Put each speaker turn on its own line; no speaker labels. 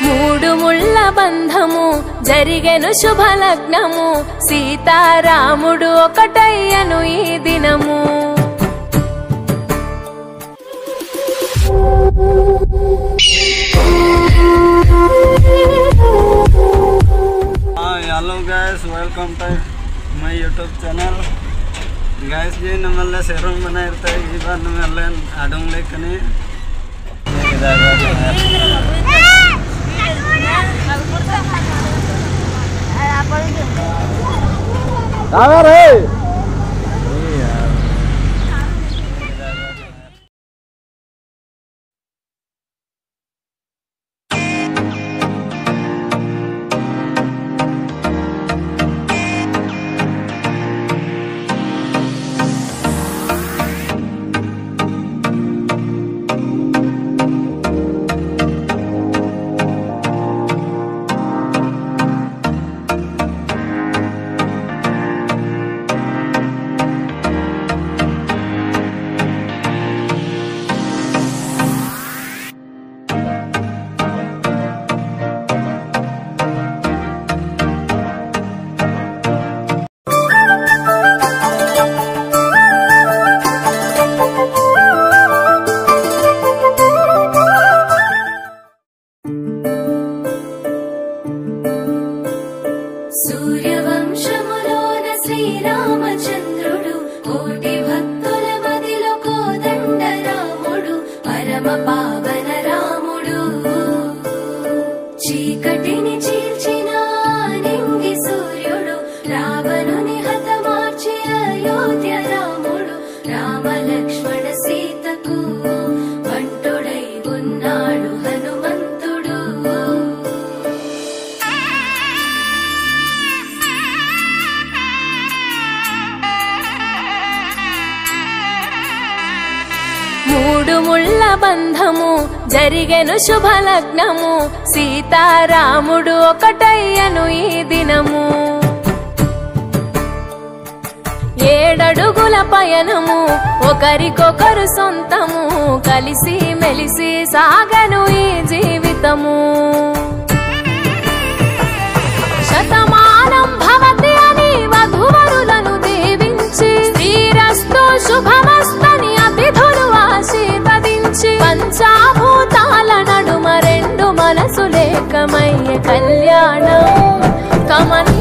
మూడు ముళ్ళ బంధము జరిగెను శుభలగ్నము సీతారాముడు ఒకటయ్యను ఈ దినము.
Hello guys, welcome to my YouTube channel. Guys जी नमल्ले सेरम बना इरते ई बार नमल्ले आडोंग लेकनी आवर है
సూర్యవంశములోన శ్రీరామచంద్రుడు కోటి భక్తుల మదిలో కోదండ రాముడు పరమ పావన రాముడు చీకటిని చీల్చిన నింగి సూర్యుడు రావణుని హతమార్చి అయోధ్య రాముడు రామ లక్ష్మణ సీతకు వంటుడై ఉన్నాడు హనుమంతుడు. మూడు ముళ్ళ బంధము జరిగెను శుభలగ్నము సీతారాముడు ఒకటయ్యను ఈ దినము. ఏడడుగుల పయనము ఒకరికొకరు సొంతము కలిసి మెలిసి సాగను ఈ జీవితము. శతమానం భవతి అని వధువరులను దీవించి శ్రీరస్తు శుభమస్తని అతిథులు ఆశీర్వదించి పంచాభూతాల నడుమ రెండు మనసులేకమయ్యే కళ్యాణం కమన